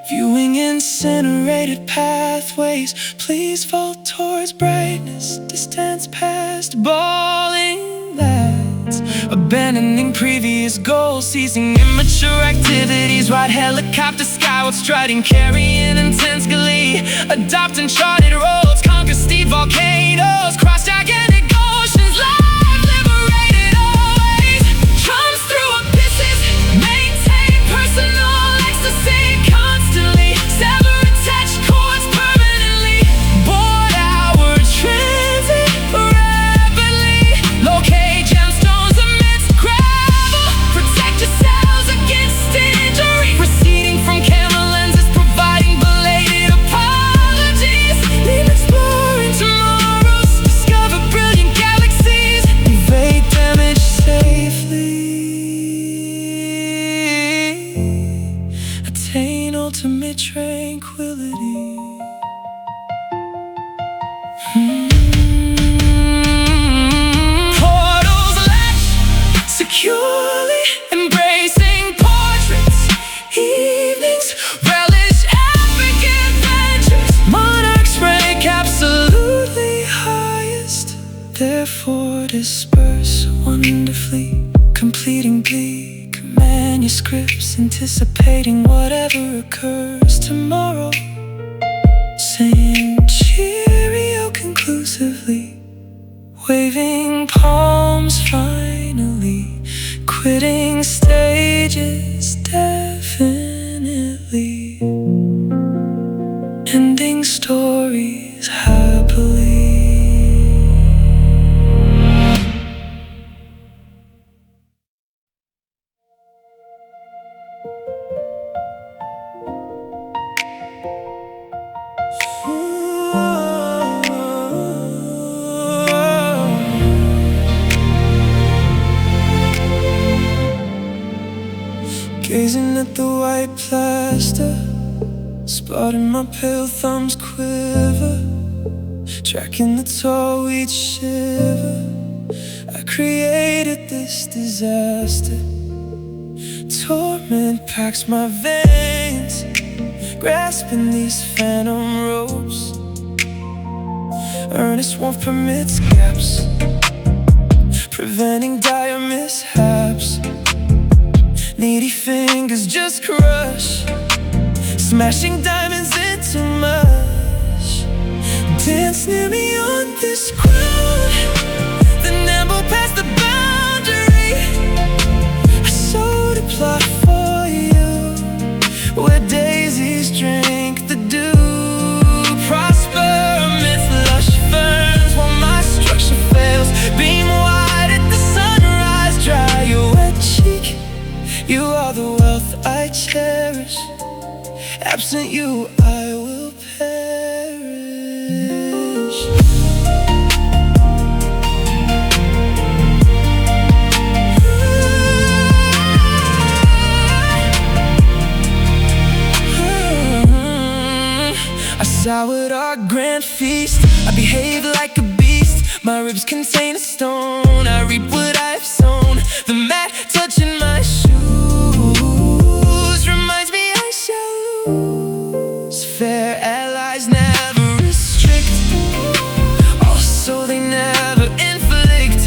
viewing incinerated pathways, please vault towards brightness, distance past bawling lads, abandoning previous goals, seizing immature activities, ride helicopter skyward, striding, carrying intense glee, adopt uncharted roads, conquer steep volcanoes, cross gigantic oceans, live liberated always, comes through abysses, maintain personal ecstasy constantly, sever attached cords permanently, board outward transit rapidly, locate gemstones amidst gravel, protect yourselves against injury, receding from camera lenses, providing belated apologies, leave exploring tomorrows, discover brilliant galaxies, evade damage safely, attain ultimate tranquility. Portals latch securely, embracing portraits, evenings, relish epic adventures, monarchs rank absolutely highest, therefore disperse wonderfully, completing bleak manuscripts, anticipating whatever occurs tomorrow, saying cheerio conclusively, waving palms finally, quitting stages definitely, ending stories happily. the white plaster, spotting my pale thumbs quiver, tracking the tall weeds shiver. I created this disaster. Torment packs my veins, grasping these phantom ropes. Earnest warmth permits gaps, preventing dire mishaps. Needy fingers just crush, smashing diamonds into mush. Dance near me on this ground, the nimble past the boundary. I sowed a plot for you, where daisies drink the dew. Prosper amidst lush ferns, while my structure fails. Beam wide at the sunrise, dry your wet cheek. You are the wealth I cherish. Absent you, I will perish. I soured our grand feast. I behave like a beast. My ribs contain a stone. I reap what I've sown. The mat touching my shoes reminds me I shall lose. Fair allies never restrict, also they never inflict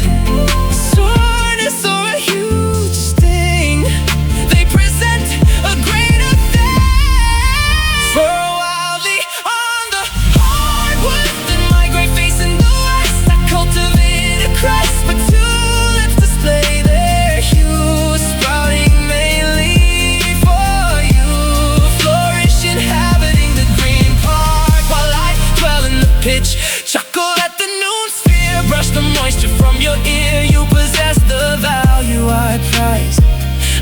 soreness or a huge sting. They present a greater thing. For a while the on the hardwood, then my great face in the west. I cultivate a crest, but tulips display their hue, sprouting mainly for you. Flourish inhabiting the green park, while I dwell in the pitch. Chuckle at the noon sphere, brush the moisture from your ear. You possess the value I prize,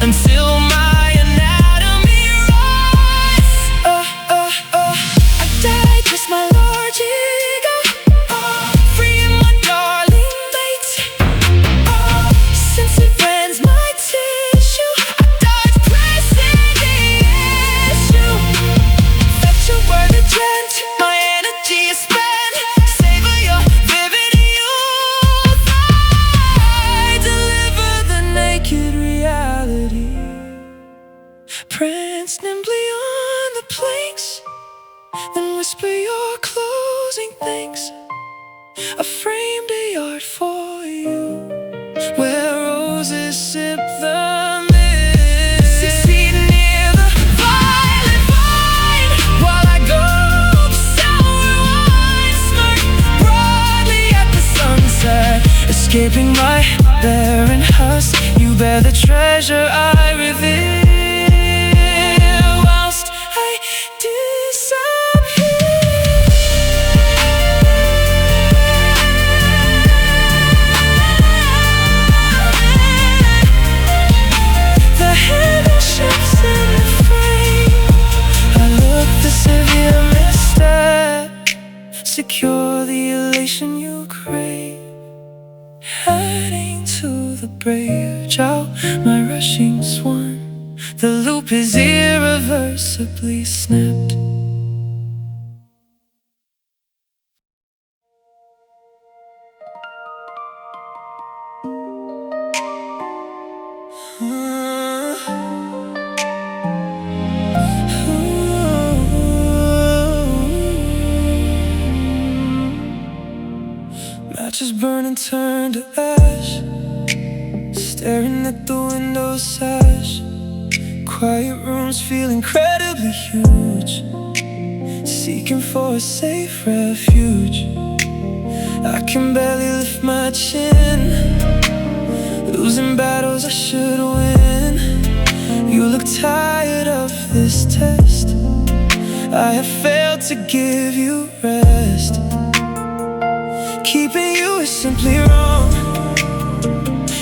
until my anatomy rise. I digest my large ego, freeing my darling mate. Since it brands my tissue, I dodge pressing the issue. Fetch a word of gent, my energy is spent. Savor your vivid youth. I deliver the naked reality. Prance nimbly on the planks, then whisper your closing thanks. I framed a yard for you, where roses sip the mist. Succeed near the violet vine, while I gulp sour wine. Smirk broadly at the sunset, escaping my barren husk. You bear the treasure I reveal, whilst I disappear. The handle shifts in the frame. I look the severe misstep, secure the elation you crave. Heading to the brave jowl, my rushing swan. The loop is irreversibly snapped. Matches burn and turn to ash, staring at the window sash. Quiet rooms feel incredibly huge, seeking for a safe refuge. I can barely lift my chin, losing battles I should win. You look tired of this test. I have failed to give you rest. Keeping you is simply wrong.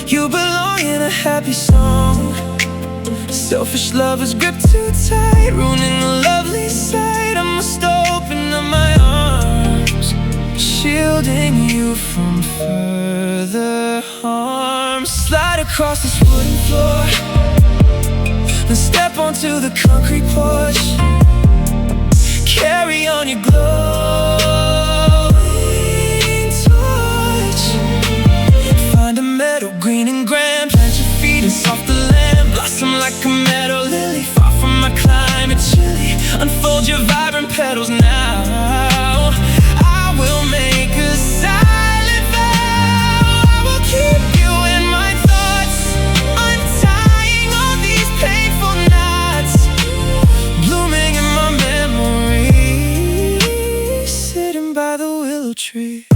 You belong in a happy song. Selfish lovers grip too tight, ruining the lovely sight. I must open up my arms, shielding you from further harm. Slide across this wooden floor, then Step onto the concrete porch, carry on your glowing torch. Find a meadow green and grand, plant your feet in soft land. Blossom like a meadow lily, far from my climate chilly. Unfold your vibrant petals now. I will make a silent vow. I will keep you in my thoughts, untying all these painful knots, blooming in my memory, sitting by the willow tree.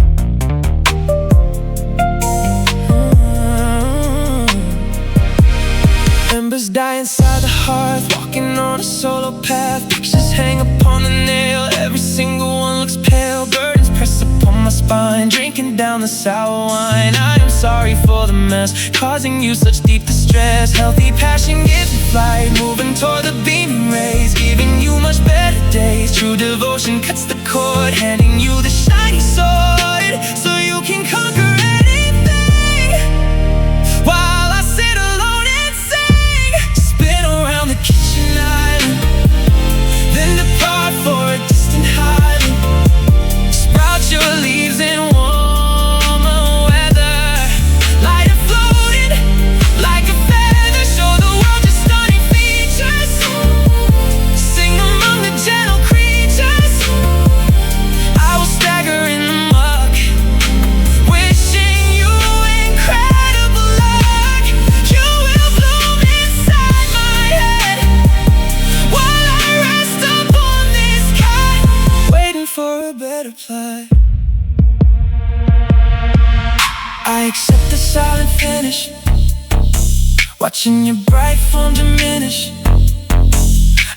Embers die inside the hearth, walking on a solo path. Pictures hang upon the nail, every single one looks pale. Burdens press upon my spine, drinking down the sour wine. I am sorry for the mess, causing you such deep distress. Healthy passion gives you flight, moving toward the beaming rays, giving you much better days. True devotion cuts the cord, handing you the shiny sword, so you can conquer anything. While I sit alone and sing, spin around the kitchen island, then depart for a distant highland. Sprout your leaves in warmer weather, light and floating like a feather. Show the world your stunning features, sing among the gentle creatures. I will stagger in the muck, wishing you incredible luck. You will bloom inside my head while I rest upon this cot, waiting for a better plight. I accept the silent finish, watching your bright form diminish.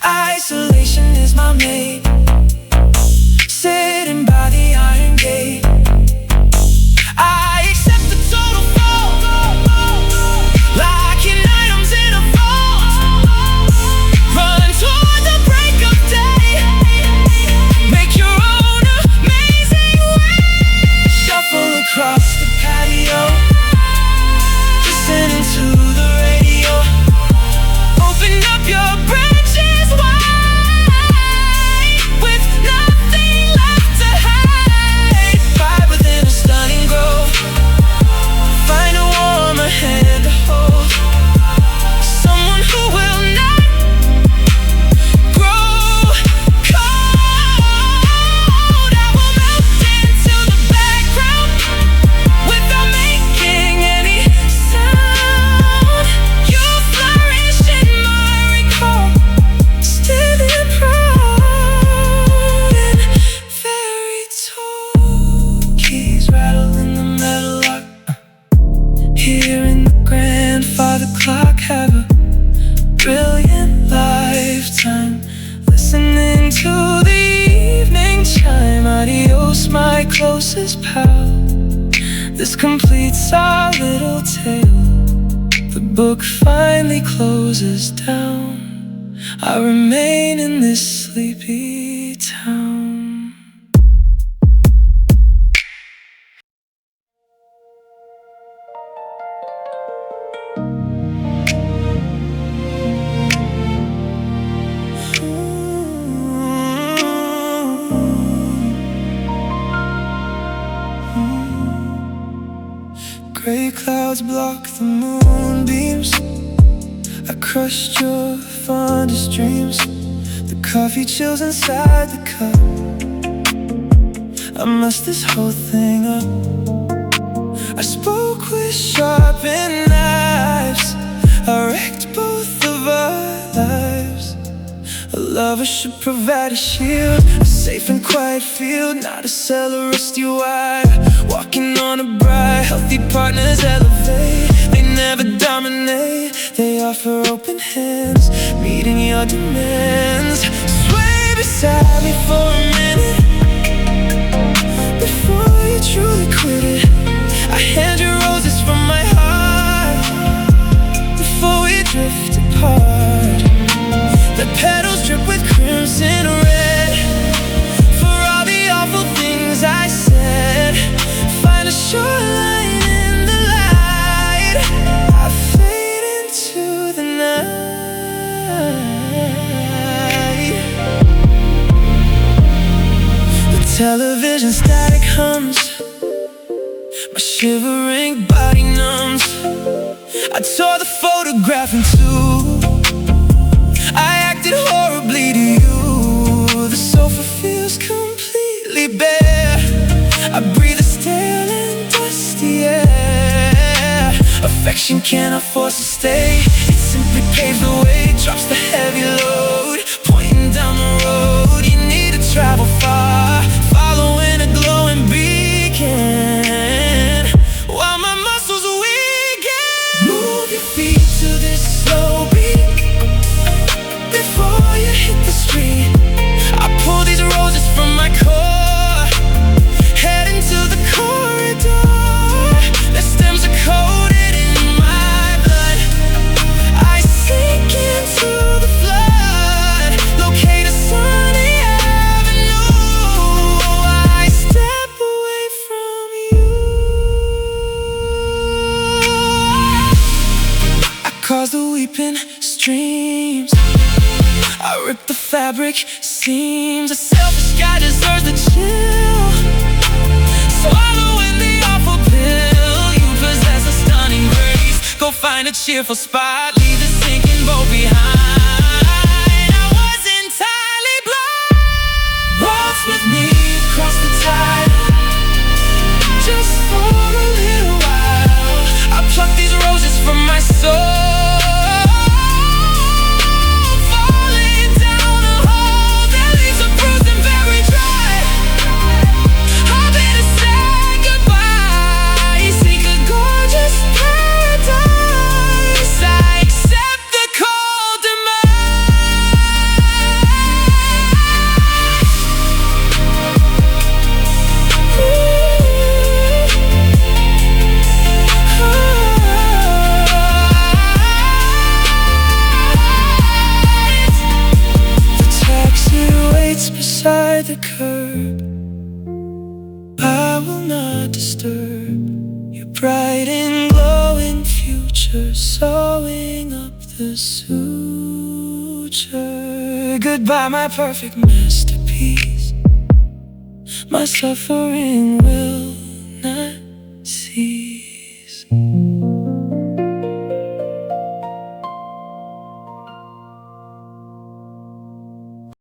Isolation is my mate, sitting by the iron gate. I accept the total fall, locking items in a vault. Run toward the break of day, make your own amazing way. Shuffle across the patio, listening to the radio. Open up your branches wide, with nothing left to hide. Vibe within a stunning grove, find a warmer hand to hold, someone who will not grow cold. I will melt into the background without making any sound. You flourish in my recall, standing proud and very tall. Keys rattle in the metal lock, hearing the grandfather clock. Have a brilliant lifetime, listening to the evening chime. Adios, my closest pal, this completes our little tale. The book finally closes down, I remain in this sleepy town. Gray clouds block the moonbeams, I crushed your fondest dreams. The coffee chills inside the cup, I messed this whole thing up. I spoke with sharpened knives, I wrecked both of our lives. A lover should provide a shield, a safe and quiet field, not a cellar rusty wire. Walking on a bright, healthy partners elevate. They never dominate, they offer open hands, meeting your demands. Sway beside me for a minute, before you truly quit it. I hand you roses from my heart, before we drift apart. The petals drip with crimson red, for all the awful things I said. Find a shoreline in the light, I fade into the night. Television static hums, my shivering body numbs. I tore the photograph in two. I acted horribly to you. The sofa feels completely bare. I breathe a stale and dusty air. Affection cannot force to stay. It simply paves the way, drops the heavy load, pointing down the road. You need to travel far, following a glowing beacon, while my muscles weaken. Move your feet to this slow beat before you hit the street. I pull these roses from my core, head into the corridor. The stems are coated in my blood. I sink into the flood, locate a sunny avenue. I step away from you. I cause the weeping streams, I rip the fabric seams. A selfish guy deserves the chill, swallowing the awful pill. You possess a stunning grace. Go find a cheerful spot, leave the sinking boat behind. I was entirely blind. Waltz with me across the tide, just for a little while. I pluck these roses from my soul, beside the curb. I will not disturb your bright and glowing future, sewing up the suture. Goodbye, my perfect masterpiece. My suffering will